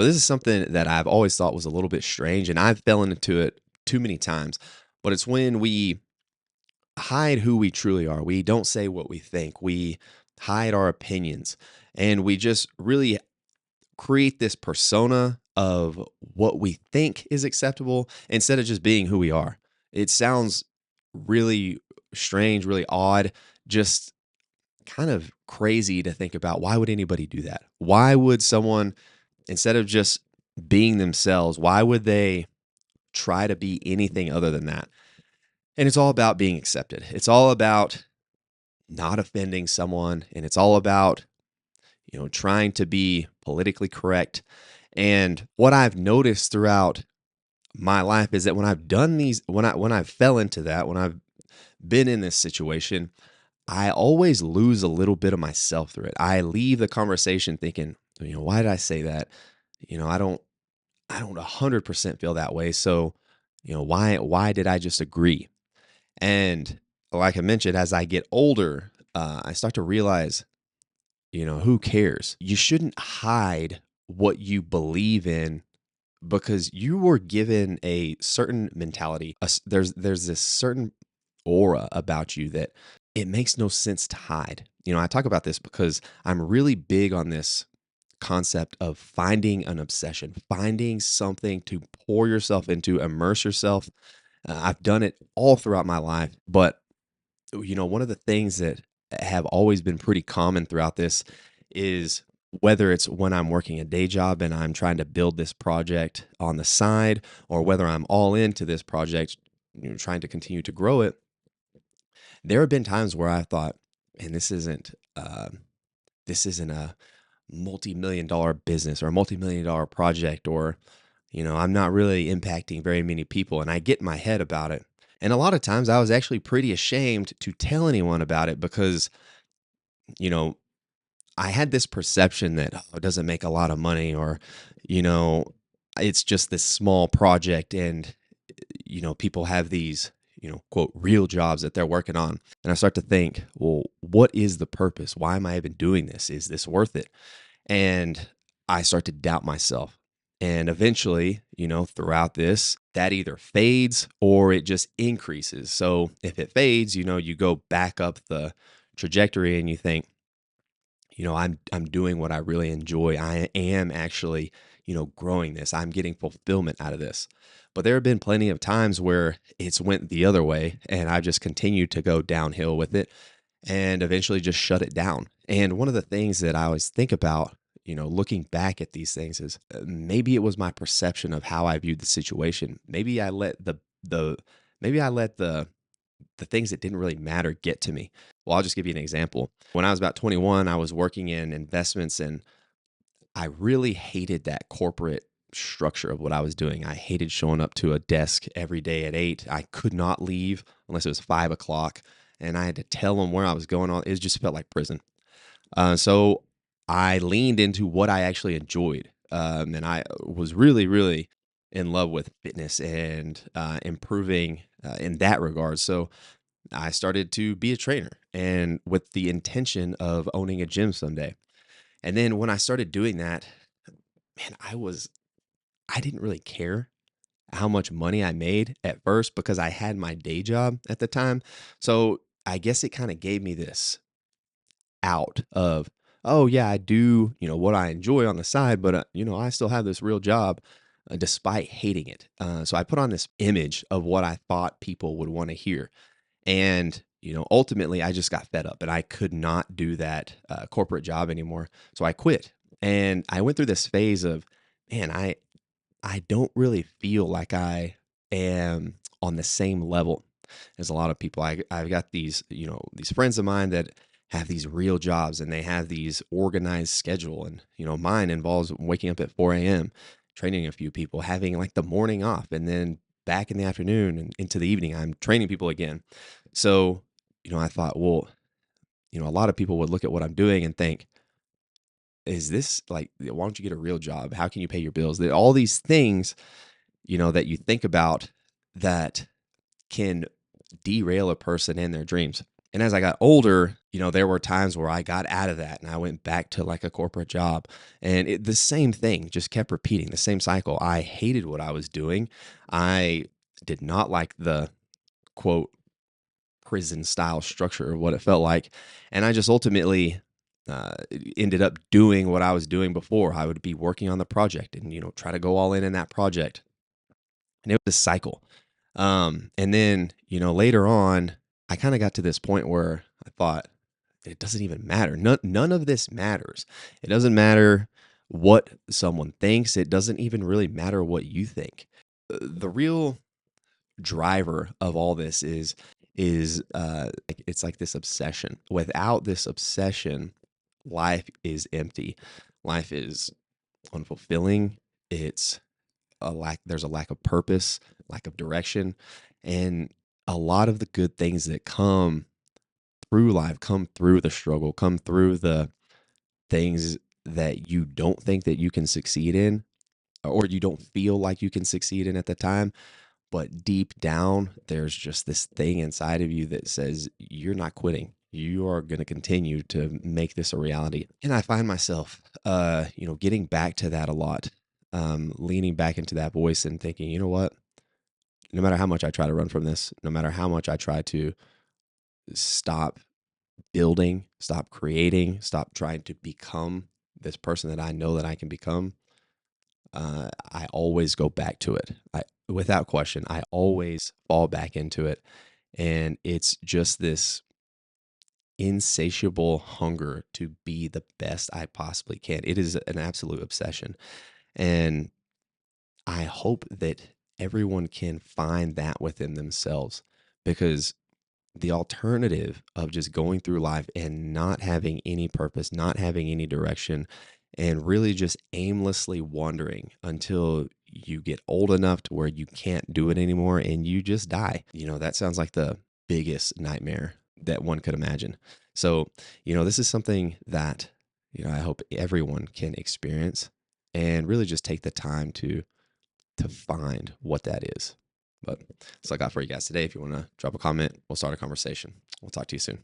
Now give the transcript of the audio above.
But this is something that I've always thought was a little bit strange, and I've fell into it too many times. But it's when we hide who we truly are. We don't say what we think. We hide our opinions, and we just really create this persona of what we think is acceptable instead of just being who we are. It sounds really strange, really odd, just kind of crazy to think about. Why would anybody do that? Why would someone, instead of just being themselves, why would they try to be anything other than that? And it's all about being accepted. It's all about not offending someone, and it's all about, trying to be politically correct. And what I've noticed throughout my life is that when I've done these, when I fell into that, when I've been in this situation, I always lose a little bit of myself through it. I leave the conversation thinking, why did I say that? I don't 100% feel that way. So, why did I just agree? And like I mentioned, as I get older, I start to realize, who cares? You shouldn't hide what you believe in because you were given a certain mentality. There's this certain aura about you that it makes no sense to hide. I talk about this because I'm really big on this concept of finding an obsession, finding something to pour yourself into, immerse yourself. I've done it all throughout my life, but one of the things that have always been pretty common throughout this is whether it's when I'm working a day job and I'm trying to build this project on the side, or whether I'm all into this project, trying to continue to grow it. There have been times where I thought, and this isn't a multi-million dollar business or a multi-million dollar project, or I'm not really impacting very many people, and I get in my head about it. And a lot of times I was actually pretty ashamed to tell anyone about it because, you know, I had this perception that, oh, it doesn't make a lot of money, or, you know, it's just this small project, and, people have these, quote, real jobs that they're working on. And I start to think, well, what is the purpose? Why am I even doing this? Is this worth it? And I start to doubt myself. And eventually, throughout this, that either fades or it just increases. So if it fades, you go back up the trajectory and you think, I'm doing what I really enjoy. I am actually, growing this. I'm getting fulfillment out of this. But there have been plenty of times where it's went the other way and I've just continued to go downhill with it and eventually just shut it down. And one of the things that I always think about, looking back at these things is maybe it was my perception of how I viewed the situation. Maybe I let the things that didn't really matter get to me. Well, I'll just give you an example. When I was about 21, I was working in investments, and I really hated that corporate structure of what I was doing. I hated showing up to a desk every day at 8. I could not leave unless it was 5 o'clock, and I had to tell them where I was going on. It just felt like prison. So I leaned into what I actually enjoyed. And I was really, really in love with fitness and improving in that regard. So I started to be a trainer, and with the intention of owning a gym someday. And then when I started doing that, man, I didn't really care how much money I made at first because I had my day job at the time. So I guess it kind of gave me this out of, oh yeah, I do, what I enjoy on the side, but I still have this real job despite hating it. So I put on this image of what I thought people would want to hear. And, ultimately I just got fed up and I could not do that corporate job anymore. So I quit, and I went through this phase of, man, I don't really feel like I am on the same level as a lot of people. I've got these friends of mine that have these real jobs and they have these organized schedule. And, mine involves waking up at 4 a.m., training a few people, having like the morning off, and then back in the afternoon and into the evening, I'm training people again. So, I thought, well, a lot of people would look at what I'm doing and think, is this like, why don't you get a real job? How can you pay your bills? All these things, that you think about that can derail a person and their dreams. And as I got older, there were times where I got out of that and I went back to like a corporate job, and the same thing just kept repeating, the same cycle. I hated what I was doing. I did not like the quote prison style structure of what it felt like. And I just ultimately ended up doing what I was doing before. I would be working on the project and, try to go all in that project. And it was a cycle. And then, later on, I kind of got to this point where I thought, it doesn't even matter. None of this matters. It doesn't matter what someone thinks. It doesn't even really matter what you think. The real driver of all this is it's like this obsession. Without this obsession, life is empty. Life is unfulfilling. It's there's a lack of purpose, lack of direction, and a lot of the good things that come through life come through the struggle, come through the things that you don't think that you can succeed in, or you don't feel like you can succeed in at the time. But deep down, there's just this thing inside of you that says, you're not quitting. You are going to continue to make this a reality. And I find myself, getting back to that a lot, leaning back into that voice and thinking, you know what? No matter how much I try to run from this, no matter how much I try to stop building, stop creating, stop trying to become this person that I know that I can become, I always go back to it. Without question, I always fall back into it. And it's just this insatiable hunger to be the best I possibly can. It is an absolute obsession. And I hope that everyone can find that within themselves, because the alternative of just going through life and not having any purpose, not having any direction, and really just aimlessly wandering until you get old enough to where you can't do it anymore and you just die. That sounds like the biggest nightmare that one could imagine. So, this is something that, I hope everyone can experience and really just take the time to find what that is. But that's all I got for you guys today. If you want to drop a comment, we'll start a conversation. We'll talk to you soon.